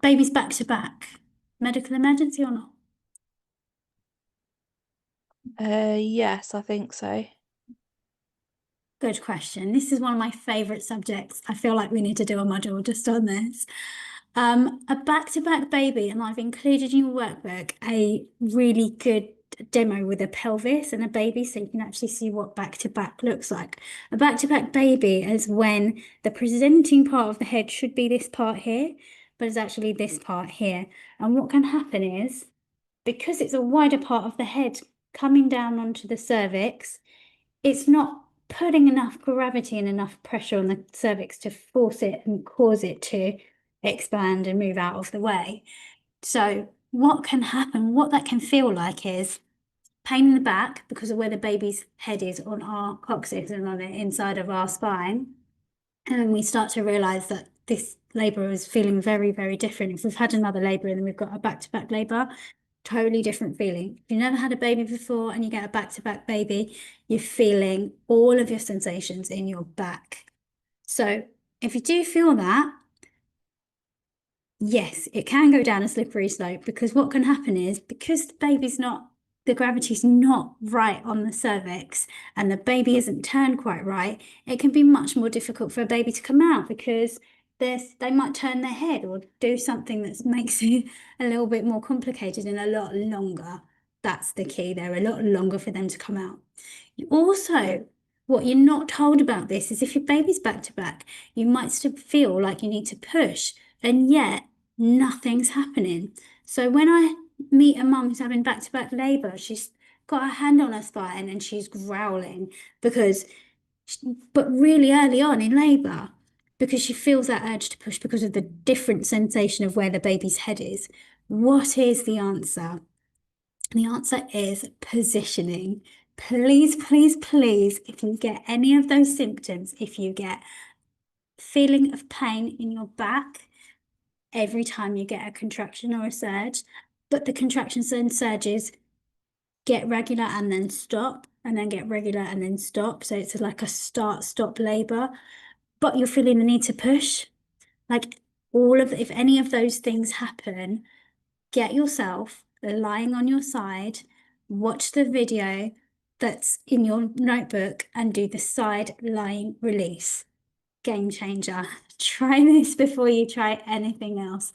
Babies back to back. Medical emergency or not? Yes, I think so. Good question. This is one of my favorite subjects. I feel like we need to do a module just on this. A back-to-back baby, and I've included in your workbook a really good demo with a pelvis and a baby so you can actually see what back-to-back looks like. A back-to-back baby is when the presenting part of the head should be this part here, but it's actually this part here. And what can happen is, because it's a wider part of the head coming down onto the cervix, it's not putting enough gravity and enough pressure on the cervix to force it and cause it to expand and move out of the way. So what can happen, what that can feel like is pain in the back because of where the baby's head is on our coccyx and on the inside of our spine. And then we start to realize that this labor is feeling very, very different. If we've had another labor and then we've got a back-to-back labor, totally different feeling. If you've never had a baby before and you get a back-to-back baby, you're feeling all of your sensations in your back. So if you do feel that, yes, it can go down a slippery slope because what can happen is because the gravity's not right on the cervix and the baby isn't turned quite right, it can be much more difficult for a baby to come out because they might turn their head or do something that makes it a little bit more complicated and a lot longer. That's the key. They're a lot longer for them to come out. Also, what you're not told about this is if your baby's back to back, you might still feel like you need to push, and yet nothing's happening. So when I meet a mum who's having back-to-back labour, she's got her hand on her spine and she's growling but really early on in labour, because she feels that urge to push because of the different sensation of where the baby's head is. What is the answer? The answer is positioning. Please, please, please, if you get any of those symptoms, if you get feeling of pain in your back every time you get a contraction or a surge, but the contractions and surges get regular and then stop, and then get regular and then stop. So it's like a start-stop labor, but you're feeling the need to push. Like if any of those things happen, get yourself lying on your side, watch the video that's in your notebook and do the side lying release. Game changer. Try this before you try anything else.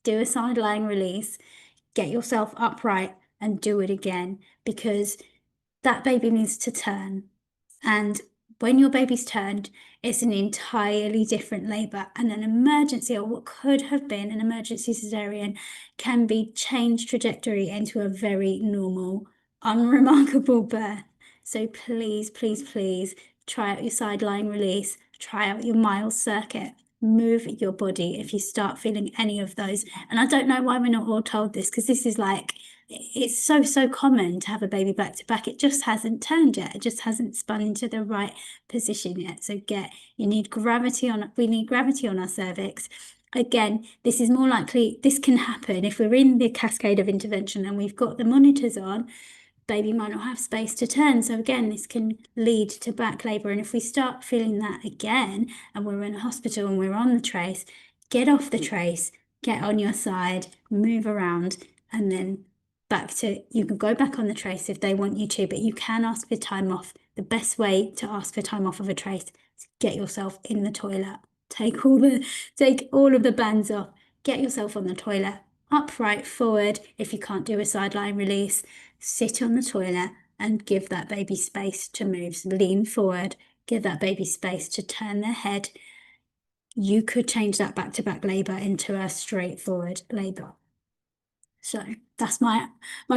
Do a side lying release, get yourself upright and do it again because that baby needs to turn. And when your baby's turned, it's an entirely different labour, and an emergency, or what could have been an emergency cesarean, can be changed trajectory into a very normal, unremarkable birth. So please, please, please try out your side lying release, try out your Miles circuit, move your body if you start feeling any of those. And I don't know why we're not all told this, because this is like, it's so common to have a baby back to back. It just hasn't turned yet. It just hasn't spun into the right position yet. So we need gravity on our cervix. Again, this is more likely, this can happen if we're in the cascade of intervention and we've got the monitors on, baby might not have space to turn. So again, this can lead to back labour. And if we start feeling that again, and we're in a hospital and we're on the trace, get off the trace, get on your side, move around, and then you can go back on the trace if they want you to, but you can ask for time off. The best way to ask for time off of a trace is get yourself in the toilet. Take all of the bands off, get yourself on the toilet, upright forward. If you can't do a sideline release, sit on the toilet and give that baby space to move. So lean forward, give that baby space to turn their head. You could change that back-to-back labour into a straightforward labour. So that's my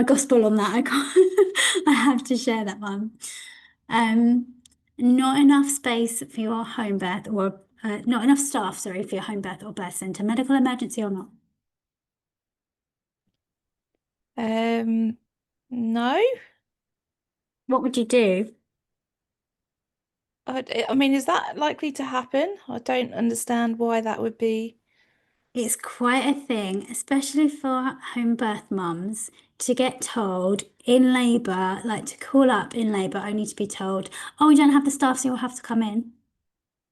gospel on that. I have to share that one. Not enough space for your home birth, or not enough staff, sorry, for your home birth or birth centre. Medical emergency or not? No. What would you do? I mean, is that likely to happen? I don't understand why that would be. It's quite a thing, especially for home birth mums, to get told in labour, like to call up in labour, only to be told, oh, we don't have the staff, so you'll have to come in.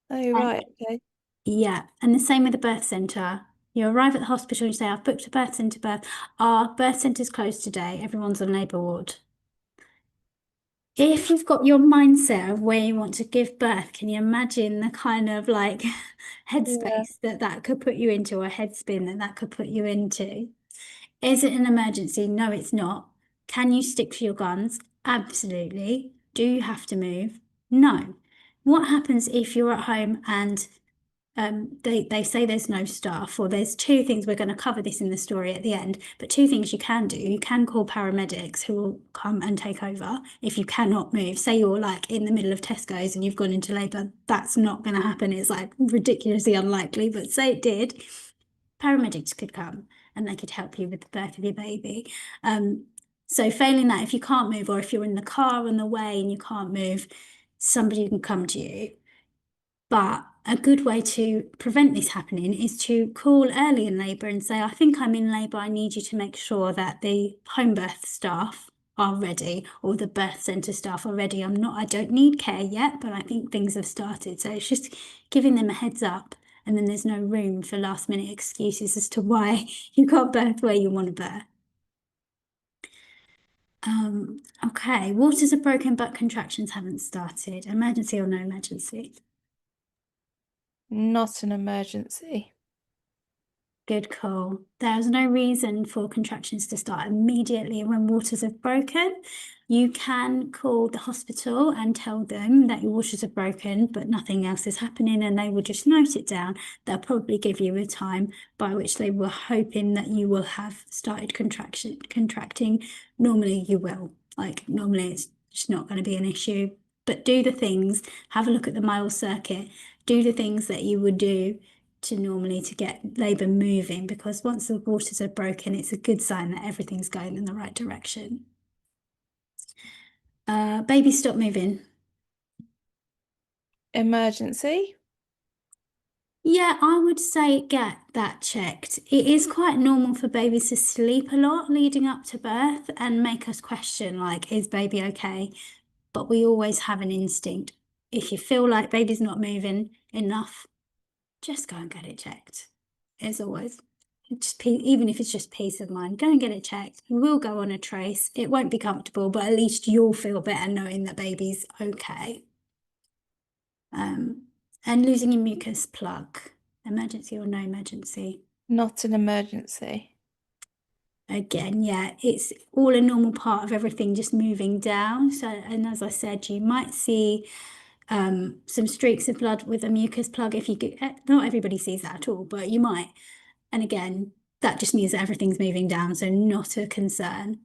Oh, And right. Okay. yeah, and the same with the birth centre. You arrive at the hospital and you say, I've booked a birth centre birth. Our birth centre's closed today. Everyone's on labour ward. If you've got your mindset of where you want to give birth, can you imagine the kind of like Yeah. headspace that that could put you into, or headspin that that could put you into? Is it an emergency? No, it's not. Can you stick to your guns? Absolutely. Do you have to move? No. What happens if you're at home and they say there's no staff, or there's two things, we're going to cover this in the story at the end, but two things you can do. You can call paramedics who will come and take over if you cannot move. Say you're like in the middle of Tesco's and you've gone into labour, that's not going to happen. It's like ridiculously unlikely, but say it did, paramedics could come and they could help you with the birth of your baby. So failing that, if you can't move, or if you're in the car on the way and you can't move, somebody can come to you. But a good way to prevent this happening is to call early in labour and say, I think I'm in labour. I need you to make sure that the home birth staff are ready, or the birth centre staff are ready. I don't need care yet, but I think things have started. So it's just giving them a heads up, and then there's no room for last minute excuses as to why you can't birth where you want to birth. Okay, waters are broken, but contractions haven't started. Emergency or no emergency? Not an emergency. Good call. There's no reason for contractions to start immediately when waters have broken. You can call the hospital and tell them that your waters are broken, but nothing else is happening, and they will just note it down. They'll probably give you a time by which they were hoping that you will have started contracting. Normally you will. Like normally it's just not going to be an issue. But do the things, have a look at the mile circuit, do the things that you would do to get labour moving, because once the waters are broken, it's a good sign that everything's going in the right direction. Baby, stop moving. Emergency. Yeah, I would say get that checked. It is quite normal for babies to sleep a lot leading up to birth and make us question, like, is baby okay? But we always have an instinct. If you feel like baby's not moving enough, just go and get it checked. As always, just even if it's just peace of mind, go and get it checked. You will go on a trace. It won't be comfortable, but at least you'll feel better knowing that baby's okay. And losing your mucus plug, emergency or no emergency? Not an emergency. Again, yeah, it's all a normal part of everything just moving down. So, and as I said, you might see some streaks of blood with a mucus plug. If you get, not everybody sees that at all, but you might. And again, that just means that everything's moving down, so not a concern.